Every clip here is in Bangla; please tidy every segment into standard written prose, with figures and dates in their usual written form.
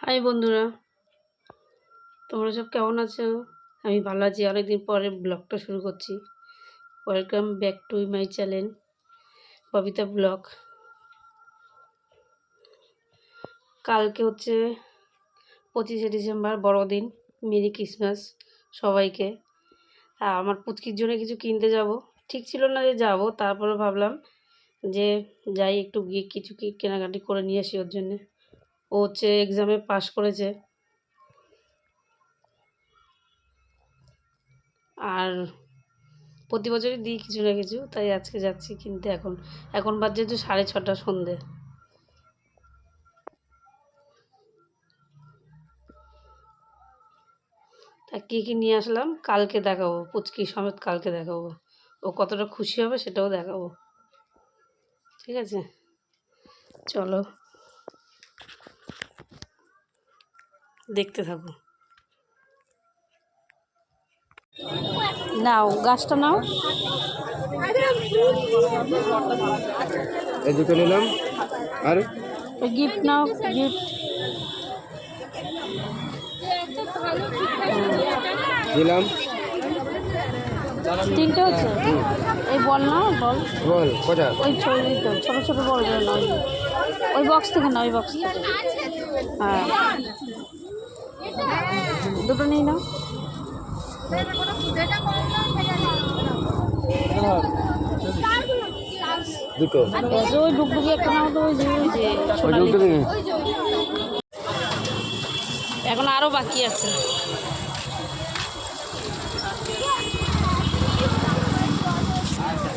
হাই বন্ধুরা, তোমরা সব কেমন আছো? আমি ভালো আছি। অনেকদিন পরে ব্লগটা শুরু করছি। Welcome back to my channel Babita blog. কালকে হচ্ছে 25শে ডিসেম্বর, বড়দিন। মেরি ক্রিসমাস সবাইকে। আমার পুচকির জন্য কিছু কিনতে যাব, ঠিক ছিল না যে যাব, তারপরে ভাবলাম যে যাই একটু গিয়ে কিছু কেনাকাটি করে নিয়ে আসি ওর জন্যে। ও হচ্ছে এক্সামে পাশ করেছে, আর প্রতি বছরই দিই কিছু না কিছু, তাই আজকে যাচ্ছি কিনতে। এখন বাজে তো 6:30 সন্ধে। তা কী নিয়ে আসলাম কালকে দেখাবো, পুচকি সমেত কালকে দেখাবো। ও কতটা খুশি হবে সেটাও দেখাবো, ঠিক আছে? চলো দেখতে থাকো। নাও গাছটা নাও। এই দুটো নিলাম, আর গিফট নাও, গিফট দিলাম। তিনটে হচ্ছে। এই বল না, বল বল কোথা? ওই ছবি তো ছোটো ছোটো বলগুলো না, ওই বক্স থেকে না, ওই বক্স থেকে। হ্যাঁ, দুটো নিয়ে নাও। দুটো ওই ডুগডুগি একটা নাও তো, ওই যে ওই দুটো দিন। এখন আরও বাকি আছে।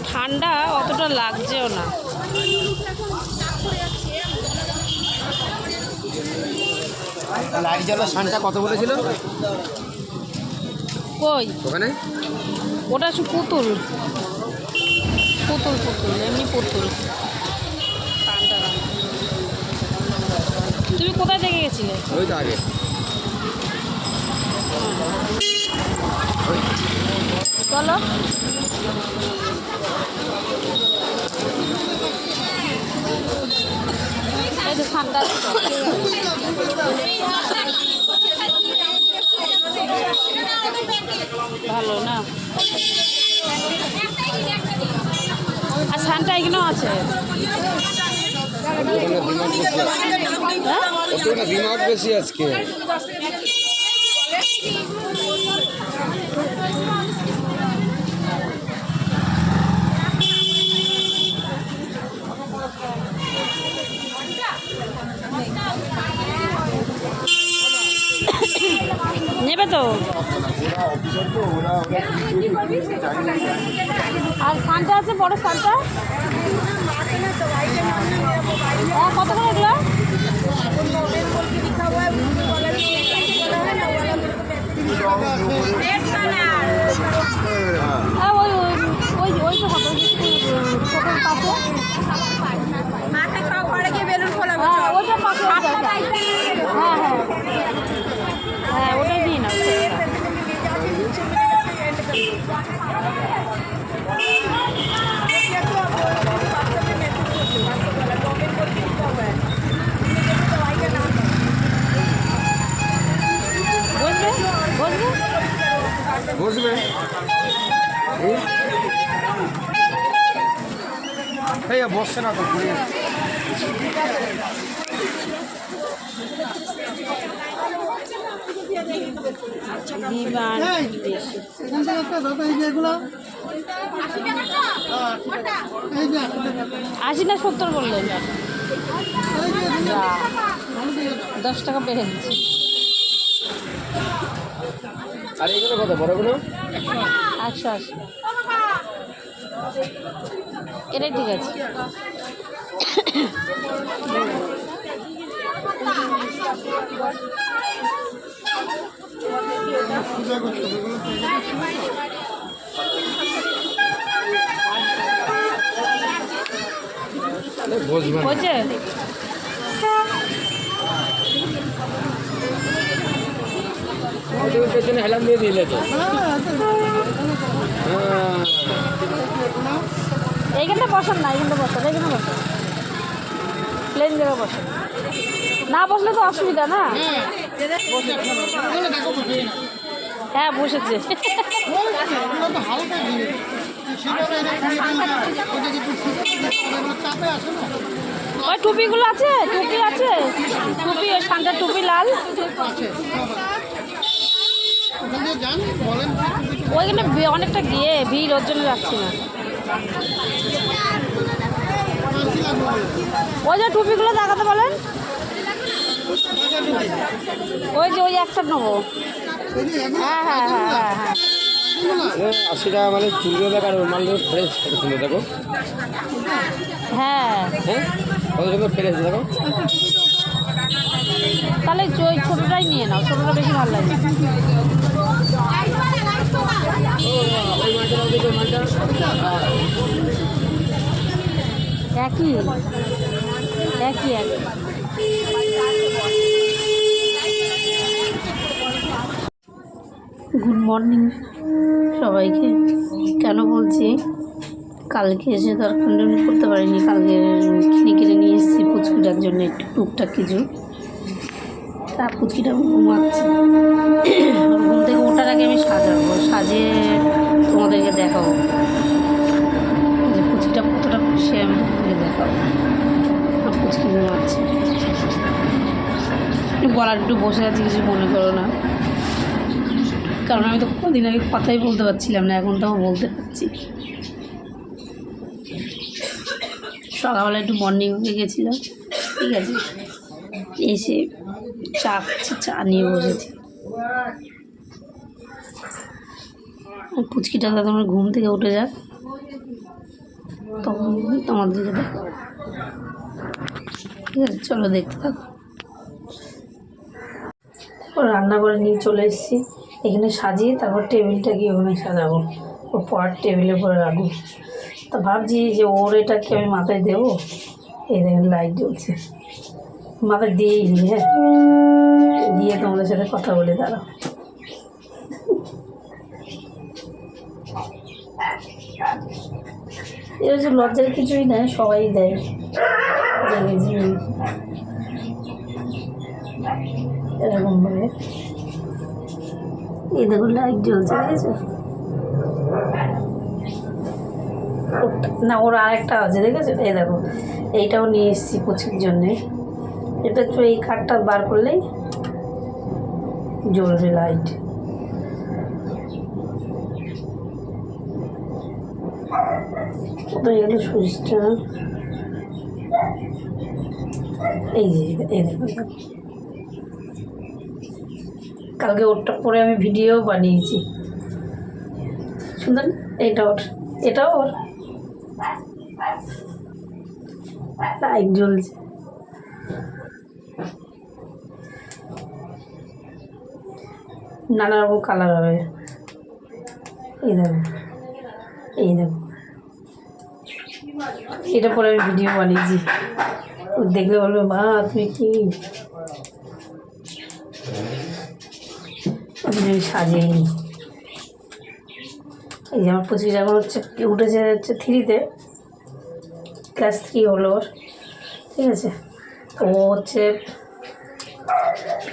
ঠান্ডা অতটা লাগছেও না। লাইট জ্বালা সানটা কত বলেছিল কই ওখানে? ওটা পুতুল পুতুল পুতুল, এমনি পুতুল। ঠান্ডা না। তুমি কোথায় থেকে গেছিলে? ওই তো আগে। চলো এই তো ঠান্ডা। ভালো না, আর সানটা এখানেও আছে। ডিমান্ড বেশি আজকে। নেবে তো। আর সানটা আছে, বড় সানটা। কত করে এগুলো? ওই ওই ওই তো হবে ছোটোর পাশে। ওইটার পাশে। হ্যাঁ হ্যাঁ হ্যাঁ, ওটাই দিই না। বসবে বসছে না তো ঘুরে। আশি না 70 বললেন? 10 টাকা বেড়ে দিচ্ছি। আর এগুলো কত বড়গুলো? 180। এটাই ঠিক আছে। হয়েছে? পেছনে হেলাম দিয়ে দিলে তো। এইখানটা বসান না, এইখানটা বসান, এইখানে বসান, প্লেন জায়গা বসান। না বসলে তো অসুবিধা না। হ্যাঁ বসেছে। ওই টুপিগুলো আছে, টুপি আছে, টুপি ওই সানটার টুপি লাল। ওইখানে অনেকটা গিয়ে ভিড়, ওর জন্য যাচ্ছি না। ওই যে টুপিগুলো দেখাতে বলেন, ওই যে ওই একটা নেবো। হ্যাঁ হ্যাঁ হ্যাঁ হ্যাঁ হ্যাঁ 80 টাকা মানে চুলগুলো দেখা মাল ফ্রেশ কত সুন্দর দেখো। হ্যাঁ হ্যাঁ কত সুন্দর ফ্রেশ দেখো। তাহলে ওই ছোটোটাই নিয়ে নাও, ছোটোটা বেশি ভালো লাগে। একই একই একই। গুড মর্নিং সবাইকে। কেন বলছি, কালকে এসে তো আর কন্টিনিউ করতে পারিনি। কালকে কিনে নিয়ে এসেছি পুচকিটার জন্য একটু টুকটাক কিছু। তা পুচকিটা ঘুমাচ্ছে, ঘুম থেকে ওঠার আগে আমি সাজাবো, সাজিয়ে তোমাদেরকে দেখাবো যে পুচকিটা কতটা খুশি, আমি তোমাদেরকে দেখাবো। আর পুচকি ঘুমাচ্ছে, বলার একটু বসে আছি, কিছু মনে করো না, কারণ আমি তো কদিন আগে কথাই বলতে পারছিলাম না, এখন তো বলতে পারছি। সকালবেলা একটু মর্নিং হয়ে গেছিলাম, ঠিক আছে, এসে চা নিয়ে বসেছি। পুচকিটা তোমার ঘুম থেকে উঠে যাক, তখন তোমাদেরকে দেখো, ঠিক আছে? চলো দেখতে থাকো। রান্না করে নিয়ে চলে এসেছি, এখানে সাজিয়ে তারপর টেবিলটা গিয়ে ওখানে সাজাবো, ও পড়ার টেবিলের উপরে রাখবো। তা ভাবছি যে ওর এটাকে আমি মাথায় দেবো। এই দেখেন লাইট জ্বলছে, মাথায় দিয়েই নি। হ্যাঁ, দিয়ে তোমাদের সাথে কথা বলে দাঁড়াও। এর হচ্ছে লজ্জার কিছুই নেই, সবাই দেয়। এরকম ভাবে এই দেখো লাইট জ্বলছে, দেখেছো? না, ওর আরেকটা আছে, দেখেছো? এই দেখো, এইটাও নিয়ে এসেছি পুচির জন্যে। এটা হচ্ছে এই কাঠটা বার করলেই জ্বলবে লাইট। কোথায় গেলে সুইচটা? এই যে এই দেখো, কালকে ওরটা পরে আমি ভিডিও বানিয়েছি, সুন্দর। এটা ওর, এটাও ওর। লাইট জ্বলছে, নানা রকম কালার হবে। এই দেখো, এই দেখো, এটা পরে আমি ভিডিও বানিয়েছি। ও দেখলে বলবে, মা তুমি কি সাজিয়ে নি। এই যে আমার পুচকি যখন উঠেছে 3-তে, ক্লাস 3 হলো ওর, ঠিক আছে? ও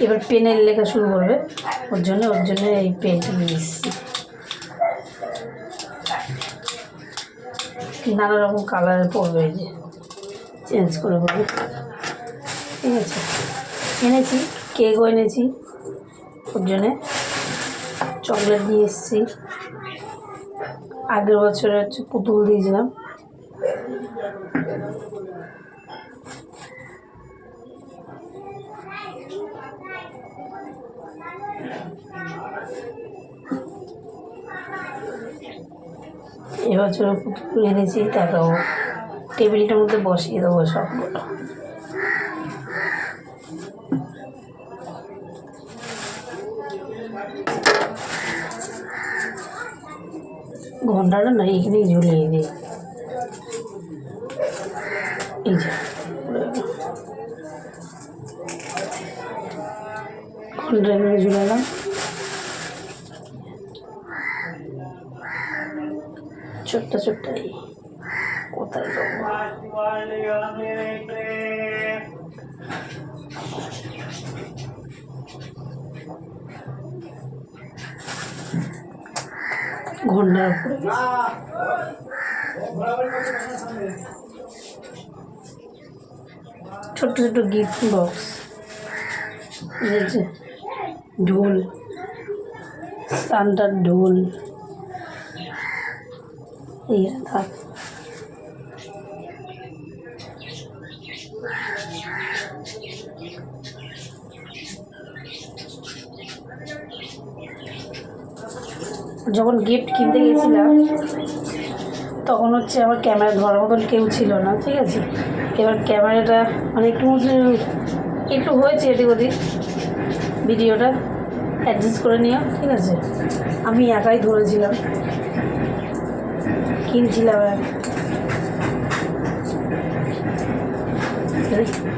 এবার পেনের লেখা শুরু করবে, ওর জন্য এই পেনটা নিয়ে এসেছি। নানা রকম কালার পড়বে, এই যে চেঞ্জ করে পড়বে, ঠিক আছে? এনেছি, কেকও এনেছি ওর জন্যে, চকলেট দিয়ে এসেছি। আগের বছরে পুতুল দিয়েছিলাম। এবছর পুতুল এনেছি, তাকেও টেবিলটার মধ্যে বসিয়ে দেবো সবগুলো। ঘন্টাটা না এখানেই ঝুলিয়ে দিই, এই যে ঘন্টা এখানে ঝুলালাম। ছোট্ট এই কোথায় যাবো? ঘন্টা পড়ে গেছে। ছোট্ট ছোট্ট গিফট বক্স, ঢোল, সান্টার ঢোল, এই থাক। যখন গিফট কিনতে গেছিলাম তখন হচ্ছে আমার ক্যামেরা ধরার মতন কেউ ছিল না, ঠিক আছে। এবার ক্যামেরাটা মানে একটু হয়েছে এদিক ওদিক, ভিডিওটা অ্যাডজাস্ট করে নিও, ঠিক আছে। আমি একাই ধরেছিলাম, কিনছিলাম।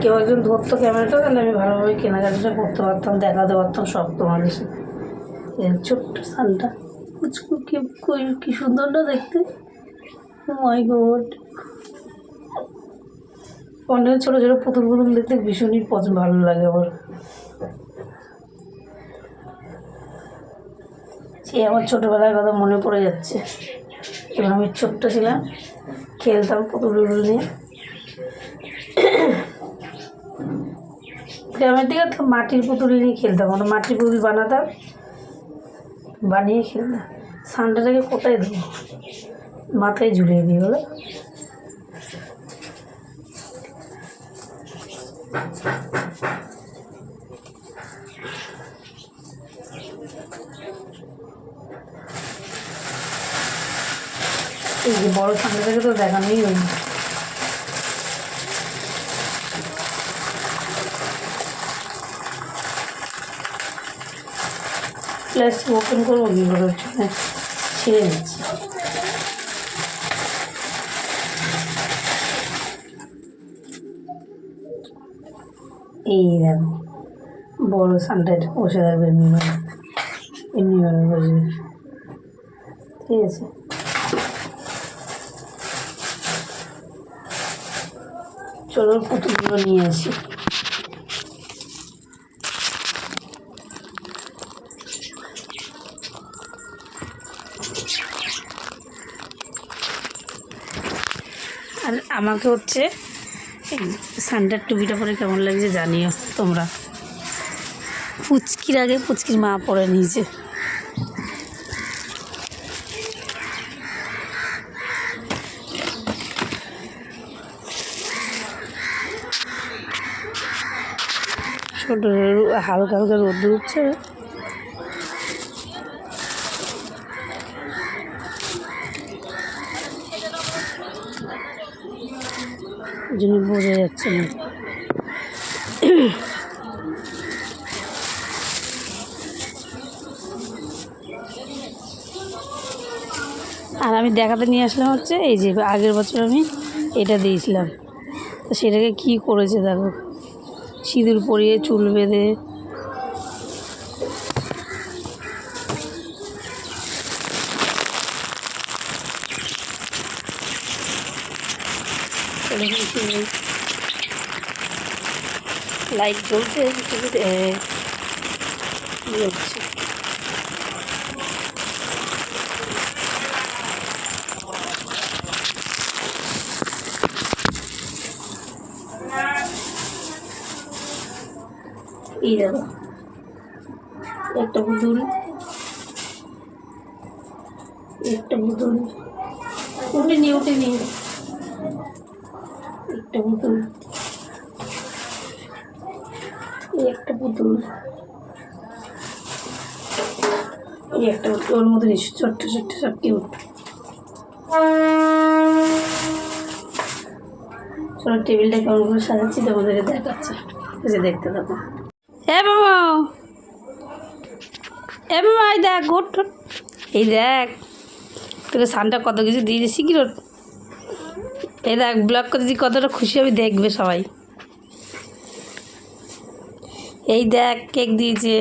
কেউ একজন ধরতো ক্যামেরাটা, তাহলে আমি ভালোভাবে কেনাকাটা করতে পারতাম, দেখাতে পারতাম সব তোমাদের সাথে। ছোট্ট সানটা কি সুন্দর না দেখতে। মাই গড, অনেক ছোটো ছোটো পুতুল পুতুল দেখতে ভীষণই ভালো লাগে আমার। সে আমার ছোটোবেলার কথা মনে পড়ে যাচ্ছে, যখন আমি ছোট্ট ছিলাম, খেলতাম পুতুল টুতুল নিয়ে। গ্রামের দিকে তো মাটির পুতুল নিয়ে খেলতাম, আমরা মাটির পুতুল বানাতাম, বানিয়ে খেলতাম। সানটাটাকে কোথায় দেবো, মাথায় ঝুলিয়ে দিই বলো। এই যে বড় সানটাটাকে তো দেখানোই হয়নি। প্লাস্টিক ওপেন করবো কি করে, ছিঁড়ে নিচ্ছি। এই দেখো বড় সানটা বসে থাকবে এমনিভাবে, এমনিভাবে বসবে, ঠিক আছে। চলো পুতুলগুলো নিয়ে আসি। আর আমাকে হচ্ছে সানটার টুপিটা পরে কেমন লাগছে জানিও তোমরা। পুচকির আগে পুচকির মা পরে নিয়েছে। ছোট হালকা হালকা রোদ উঠছে, জন্য বোঝা যাচ্ছে না। আর আমি দেখাতে নিয়ে আসলাম হচ্ছে এই যে আগের বছর আমি এটা দিয়েছিলাম, তো সেটাকে কি করেছে দেখো, সিঁদুর পরিয়ে চুল বেঁধে। লাইট জ্বলছে, জ্বলছে। এই দেখো একটা পুতুল, একটা পুতুল উঠেনি উঠেনি, একটা পুতুল, একটা পুতুল, এই একটা ওর মধ্যে ছোট্ট ছোট্ট সব কিউট। চলো টেবিলটা কেমন করে সাজাচ্ছি তোমাদেরকে দেখাচ্ছি, যে দেখতে থাকো। এ বাবা, এ বাবা, এই দেখ ঘুর, এই দেখ তোকে সানটা কত কিছু দিয়েছে সিকিউর। এই দেখ ব্লগ করে দিই, কতটা খুশি হবে দেখবে সবাই। এই দেখ কেক দিয়েছে,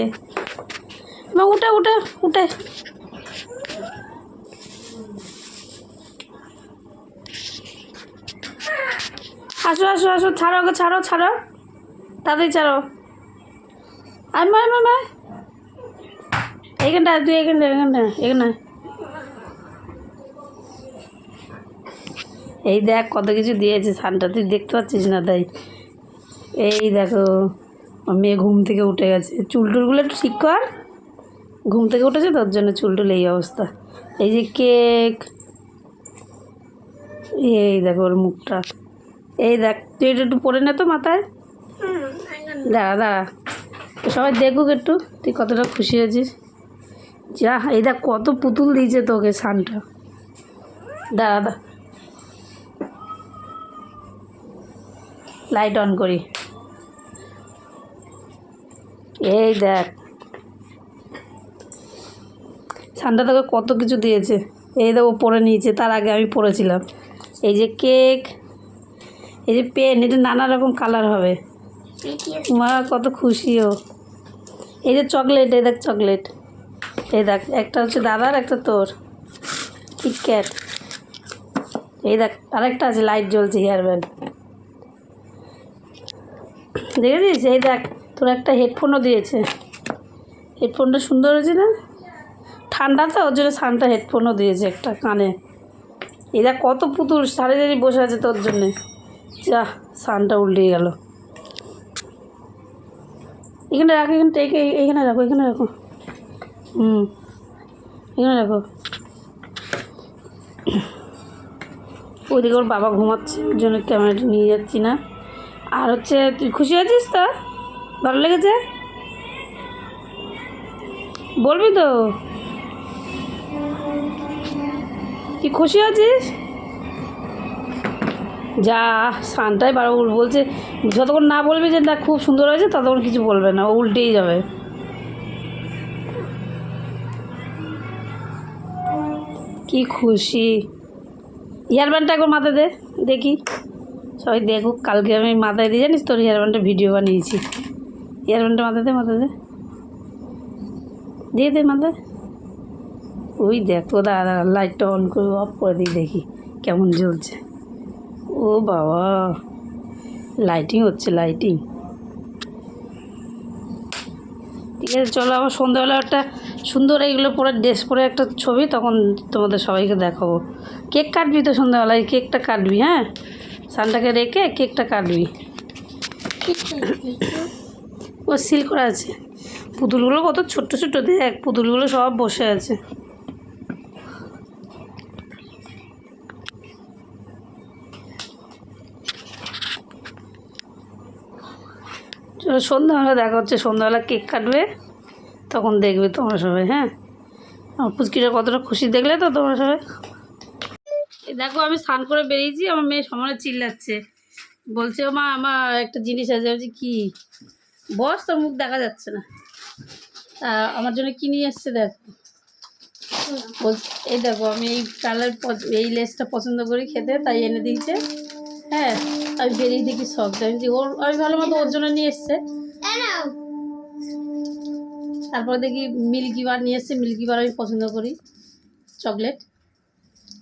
মা উঠে উঠে উঠে। আসো আসো আসো, ছাড়ো ওকে, ছাড়ো ছাড়ো, তাড়াতাড়ি ছাড়ো। আয় মা মা মা, এইখানটা তুই, এখানটা এখানটা এখানে। এই দেখ কত কিছু দিয়েছে সানটা, তুই দেখতে পাচ্ছিস না তাই। এই দেখো মেয়ে ঘুম থেকে উঠে গেছে, চুল টুলগুলো একটু ঠিক কর, ঘুম থেকে উঠেছে তোর জন্য চুল টুল এই অবস্থা। এই যে কেক, এই দেখো ওর মুখটা, এই দেখ তুই এটা একটু পরে নে তো মাথায়, দাঁড়া দাঁড়া সবাই দেখুক একটু তুই কতটা খুশি হয়েছিস। যা এই দেখ কত পুতুল দিয়েছে তোকে সানটা, দাঁড়া দা লাইট অন করি। এই দেখ সানটা তোকে কত কিছু দিয়েছে, এই দেখো পরে নিয়েছে, তার আগে আমি পরেছিলাম। এই যে কেক, এই যে পেন, এটা নানা রকম কালার হবে, মা কত খুশি ও। এই যে চকলেট, এই দেখ চকলেট, এই দেখ একটা হচ্ছে দাদার একটা তোর, কিটক্যাট। এই দেখ আরেকটা আছে লাইট জ্বলছে হেয়ার ব্যান্ড, দেখেছিস। এই দেখ তোর একটা হেডফোনও দিয়েছে, হেডফোনটা সুন্দর হয়েছে না, ঠান্ডা তো ওর জন্য সানটা হেডফোনও দিয়েছে একটা কানে। এই দেখ কত পুতুল সারি সারি বসে আছে তোর জন্যে। যা সানটা উল্টে গেল, এখানে রাখো, এখানে রাখো, এখানে রাখো, এখানে রাখো। ওইদিকে ওর বাবা ঘুমাচ্ছে, ওর জন্য ক্যামেরাটা নিয়ে যাচ্ছি না। আর হচ্ছে তুই খুশি আছিস তো, ভালো লেগেছে বলবি তো, তুই খুশি আছিস। যা সানটাই বারবার বলছে, যতক্ষণ না বলবি যে না খুব সুন্দর হয়েছে ততক্ষণ কিছু বলবে না, ও উল্টেই যাবে। কি খুশি। হেয়ার ব্যান্ডটা একবার মাথায় দে দেখি, সবাই দেখুক, কালকে আমি মাথায় দিয়ে জানিস তোর হেয়ার ব্যান্ডের ভিডিও বানিয়েছি। হেয়ার ব্যান্ডটা মাথায় দে, মাথায় দে, দিয়ে দে মাথায়। ওই দেখ ও দাদা লাইটটা অন করে অফ করে দিই দেখি কেমন জ্বলছে। ও বাবা লাইটিং হচ্ছে, লাইটিং। ঠিক আছে চলো, আবার সন্ধ্যাবেলা একটা সুন্দর এইগুলো পরে ড্রেস পরে একটা ছবি তখন তোমাদের সবাইকে দেখাবো। কেক কাটবি তো সন্ধ্যাবেলায়, কেকটা কাটবি, হ্যাঁ সানটাকে রেখে কেকটা কাটবি। ও সিল করা আছে, পুতুলগুলো কত ছোট্ট ছোট্ট, দেখ পুতুলগুলো সব বসে আছে। চলো সন্ধ্যাবেলা দেখা হচ্ছে, সন্ধ্যাবেলা কেক কাটবে তখন দেখবে তোমরা সবাই, হ্যাঁ আমার পুচকিটা কতটা খুশি দেখলে তো তোমরা সবাই। এই দেখো আমি স্নান করে বেরিয়েছি, আমার মেয়ে সমানে চিল্লাচ্ছে, বলছে ও মা আমার একটা জিনিস আছে। বলছি কি, বস তোর মুখ দেখা যাচ্ছে না। আমার জন্য কি নিয়ে এসছে দেখো, বলছি এই দেখো আমি এই কালার এই লেসটা পছন্দ করি খেতে, তাই এনে দিয়েছে। হ্যাঁ আমি বেরিয়ে দেখি সব, আমি ওর আমি ভালো মতো ওর জন্য নিয়ে এসছে। তারপর দেখি মিল্কি বার নিয়ে এসছে, মিল্কি বার আমি পছন্দ করি, চকলেট।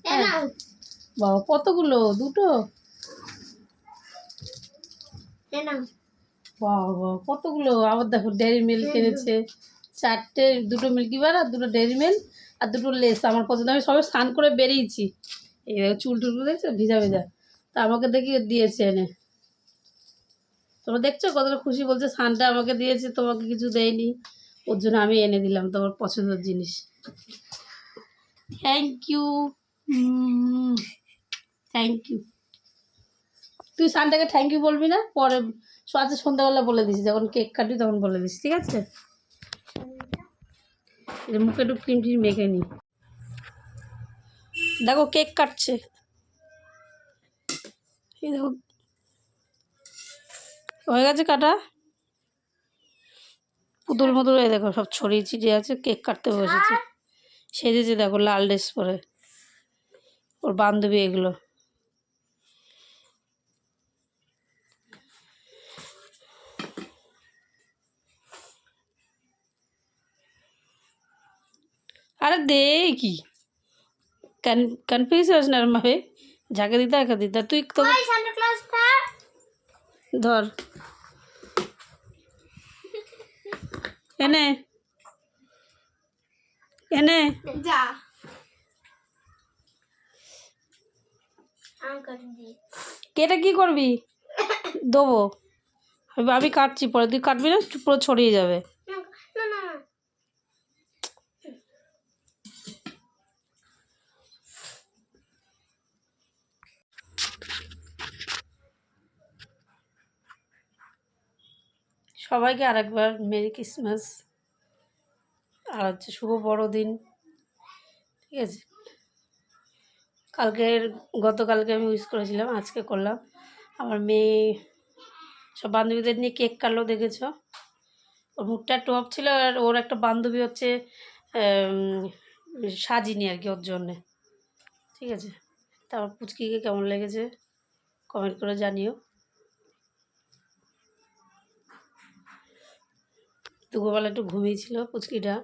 হ্যাঁ বাবা কতগুলো, দুটো, বাবা কতগুলো। আবার দেখো ডেয়ারি মিল্ক এনেছে চারটে, দুটো মিল্কি বার আর দুটো ডেয়ারি মিল্ক আর দুটো লেস আমার পছন্দ। আমি সবাই স্নান করে বেরিয়েছি, এই দেখো চুল টুলগুলো দেখছো ভিজা ভিজা, তা আমাকে দেখি দিয়েছে এনে। তোমরা দেখছো কতটা খুশি, বলছে স্নানটা আমাকে দিয়েছে তোমাকে কিছু দেয়নি, ওর জন্য আমি এনে দিলাম তোমার পছন্দের জিনিস। Thank you, thank you. তুই সানটাকে থ্যাংক ইউ বলবি না, পরে আজকে সন্ধ্যাবেলা বলে দিস, যখন কেক কাটবি তখন বলে দিস, ঠিক আছে। মুখে একটু ক্রিম টিম মেখে নি। দেখো কেক কাটছে, এই দেখো হয়ে গেছে কাটা, পুতুল মুতুল এই দেখো সব ছড়িয়ে ছিটিয়ে আছে, কেক কাটতে বসেছে, সেজেছে দেখো লাল ড্রেস পরে, ওর বান্ধবী এগুলো। আরে দে কি কনফিউজ হস না ভাবে, যাকে দিতে একা দিতে তুই তো ধর এনে এনে যা কেটে কি করবি? দেবো। আমি কাটছি, পরে তুই কাটবি না, পুরো ছড়িয়ে যাবে। সবাইকে আরেকবার মেরি ক্রিসমাস, আর হচ্ছে শুভ বড়দিন। ঠিক আছে, গতকালকে আমি উইশ করেছিলাম, আজকে করলাম। আমার মেয়ে সব বান্ধবীদের নিয়ে কেক কাটলো, দেখেছো? ওর মুখটা টপ ছিল, আর ওর একটা বান্ধবী হচ্ছে সাজিনি আর কি, ওর জন্যে। ঠিক আছে, তারপর পুচকিকে কেমন লেগেছে কমেন্ট করে জানিও। দুপুরবেলা একটু ঘুমিয়েছিল পুচকিটা,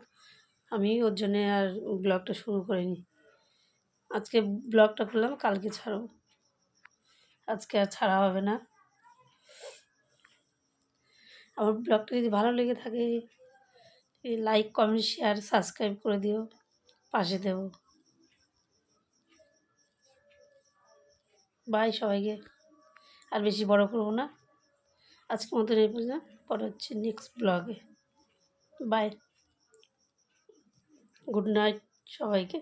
আমি ওর জন্যে আর ব্লগটা শুরু করিনি। আজকে ব্লগটা করলাম, কালকে ছাড়ব, আজকে আর ছাড়া হবে না। আমার ব্লগটা যদি ভালো লেগে থাকে, লাইক কমেন্ট শেয়ার সাবস্ক্রাইব করে দিও, পাশে দেবো। বাই সবাইকে, আর বেশি বড় করবো না, আজকের মতন এই পর্যন্ত। পরে হচ্ছে নেক্সট ব্লগে। বাই, গুড নাইট সবাইকে।